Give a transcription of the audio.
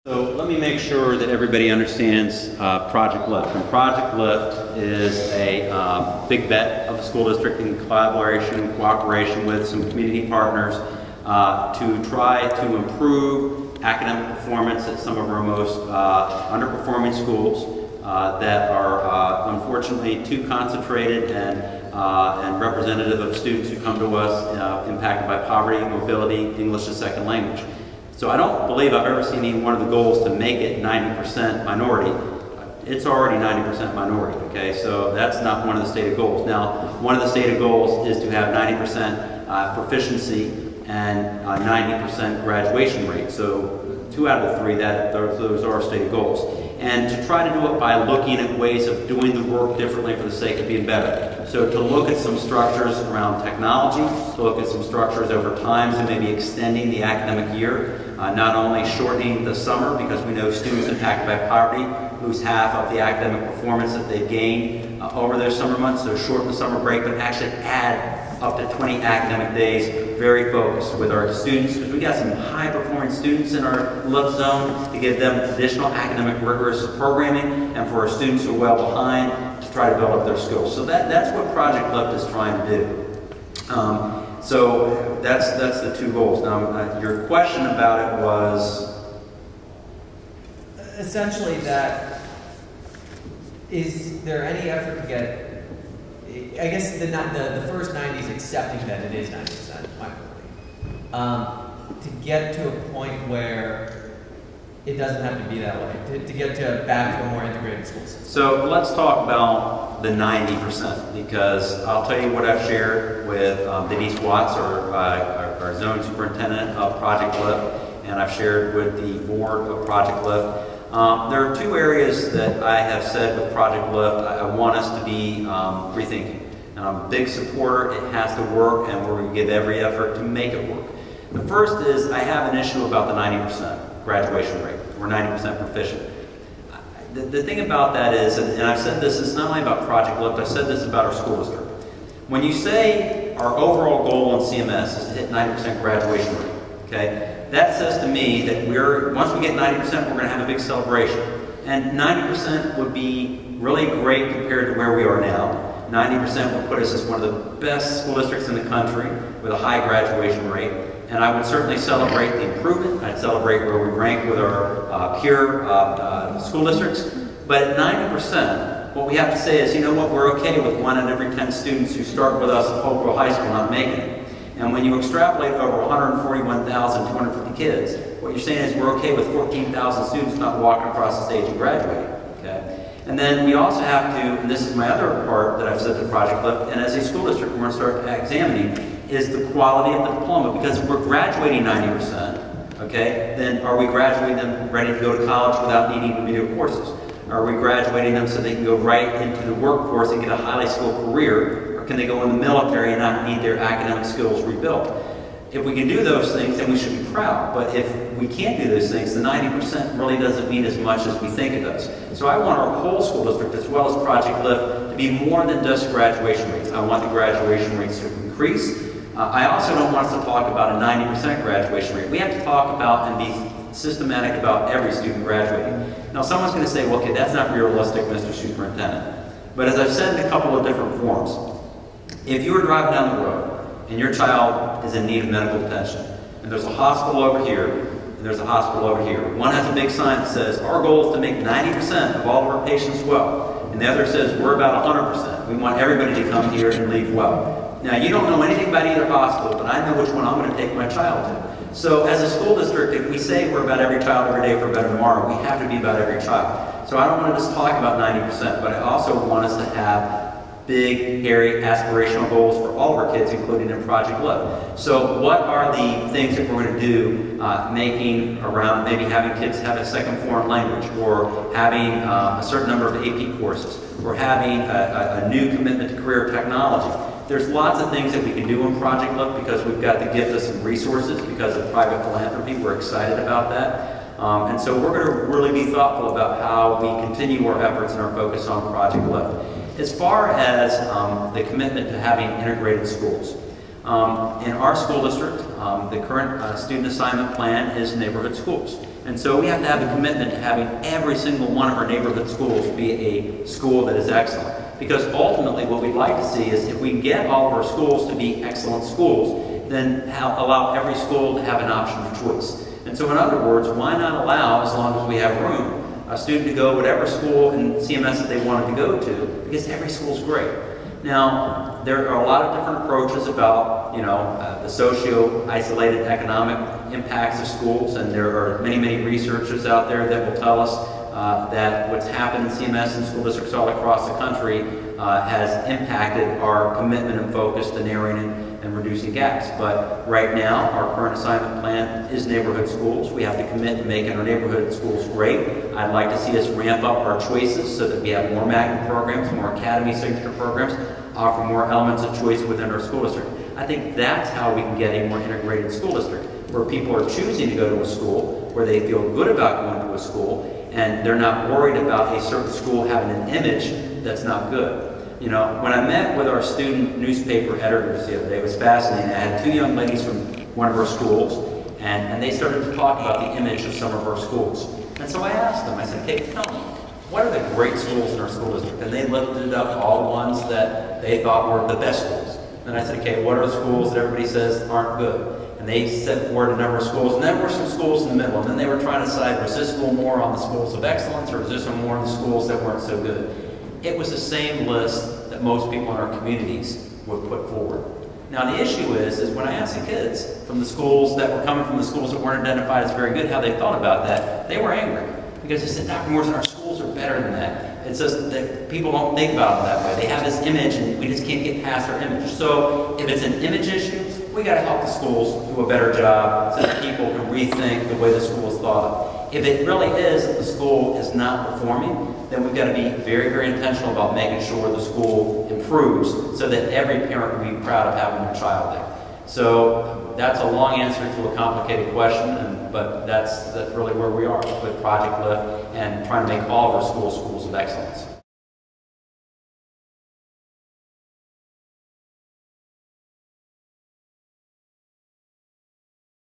So let me make sure that everybody understands Project Lift. And Project Lift is a big bet of the school district in collaboration and cooperation with some community partners to try to improve academic performance at some of our most underperforming schools that are unfortunately too concentrated and representative of students who come to us impacted by poverty, mobility, English as a second language. So I don't believe I've ever seen any one of the goals to make it 90% minority. It's already 90% minority, okay? So that's not one of the stated goals. Now, one of the stated goals is to have 90% proficiency and 90% graduation rate. So 2 out of the 3, those are stated goals. And to try to do it by looking at ways of doing the work differently for the sake of being better. So to look at some structures around technology, to look at some structures over time, so maybe extending the academic year, not only shortening the summer, because we know students impacted by poverty lose half of the academic performance that they've gained over their summer months, so shorten the summer break, but actually add up to 20 academic days, very focused with our students, because we got some high-performing students in our lift zone to give them additional academic rigorous programming, and for our students who are well behind to try to develop their skills. So that's what Project Lift is trying to do. So that's the 2 goals. Now, your question about it was? Essentially that, is there any effort to get, I guess the first 90 is accepting that it is 90% minority. To get to a point where it doesn't have to be that way, to get back to a more integrated school system. So let's talk about the 90%, because I'll tell you what I've shared with Denise Watts, our zone superintendent of Project Lift, and I've shared with the board of Project Lift. There are 2 areas that I have said with Project Lift I want us to be rethinking. And I'm a big supporter, it has to work, and we're going to give every effort to make it work. The first is I have an issue about the 90% graduation rate. We're 90% proficient. The thing about that is, and I've said this, it's not only about Project Lift, I've said this about our school district. When you say our overall goal in CMS is to hit 90% graduation rate, okay, that says to me that once we get 90%, we're going to have a big celebration. And 90% would be really great compared to where we are now. 90% would put us as one of the best school districts in the country with a high graduation rate. And I would certainly celebrate the improvement. I'd celebrate where we rank with our peer school districts. But at 90%, what we have to say is, you know what, we're okay with 1 in every 10 students who start with us at Hopewell High School not making it. And when you extrapolate over 141,250 kids, what you're saying is we're okay with 14,000 students not walking across the stage and graduating. Okay? And then we also have to, and this is my other part that I've said to Project Lift, and as a school district we're going to start examining, is the quality of the diploma. Because if we're graduating 90%, okay, then are we graduating them ready to go to college without needing remedial courses? Are we graduating them so they can go right into the workforce and get a highly skilled career? Or can they go in the military and not need their academic skills rebuilt? If we can do those things, then we should be proud. But if we can't do those things, the 90% really doesn't mean as much as we think it does. So I want our whole school district, as well as Project Lift, to be more than just graduation rates. I want the graduation rates to increase. I also don't want us to talk about a 90% graduation rate. We have to talk about and be systematic about every student graduating. Now someone's going to say, well, okay, that's not realistic, Mr. Superintendent. But as I've said in a couple of different forms, if you were driving down the road and your child is in need of medical attention, and there's a hospital over here, and there's a hospital over here. One has a big sign that says, our goal is to make 90% of all of our patients well. And the other says, we're about 100%. We want everybody to come here and leave well. Now, you don't know anything about either hospital, but I know which one I'm going to take my child to. So as a school district, if we say we're about every child every day for a better tomorrow, we have to be about every child. So I don't want to just talk about 90%, but I also want us to have big, hairy, aspirational goals for all of our kids, including in Project Lift. So what are the things that we're going to do making around maybe having kids have a second foreign language, or having a certain number of AP courses, or having a new commitment to career technology? There's lots of things that we can do in Project Lift because we've got the gift of some resources because of private philanthropy. We're excited about that. And so we're going to really be thoughtful about how we continue our efforts and our focus on Project Lift. As far as the commitment to having integrated schools, in our school district, the current student assignment plan is neighborhood schools. And so we have to have a commitment to having every single one of our neighborhood schools be a school that is excellent. Because ultimately what we'd like to see is if we can get all of our schools to be excellent schools, then allow every school to have an option of choice. And so in other words, why not allow, as long as we have room, a student to go whatever school in CMS that they wanted to go to, because every school's great. Now, there are a lot of different approaches about, the socio-isolated economic impacts of schools, and there are many, many researchers out there that will tell us that what's happened in CMS and school districts all across the country has impacted our commitment and focus to narrowing and reducing gaps. But right now, our current assignment plan is neighborhood schools. We have to commit to making our neighborhood schools great. I'd like to see us ramp up our choices so that we have more magnet programs, more academy signature programs, offer more elements of choice within our school district. I think that's how we can get a more integrated school district, where people are choosing to go to a school, where they feel good about going to a school, and they're not worried about a certain school having an image that's not good. When I met with our student newspaper editors the other day, it was fascinating. I had two young ladies from one of our schools, and they started to talk about the image of some of our schools. And so I asked them, I said, "Okay, tell me, what are the great schools in our school district?" And they lifted up all the ones that they thought were the best schools. And I said, "Okay, what are the schools that everybody says aren't good?" And they set forward a number of schools, and there were some schools in the middle. And then they were trying to decide, was this school more on the schools of excellence, or was this one more on the schools that weren't so good? It was the same list that most people in our communities would put forward. Now the issue is when I asked the kids from the schools that were coming from the schools that weren't identified as very good, how they thought about that, they were angry. Because they said, "Dr. Morrison, our schools are better than that." It's just that people don't think about them that way. They have this image, and we just can't get past our image. So if it's an image issue, we got to help the schools do a better job so that people can rethink the way the school is thought of. If it really is that the school is not performing, then we've got to be very, very intentional about making sure the school improves so that every parent will be proud of having their child there. So that's a long answer to a complicated question, but that's really where we are with Project Lift and trying to make all of our schools schools of excellence.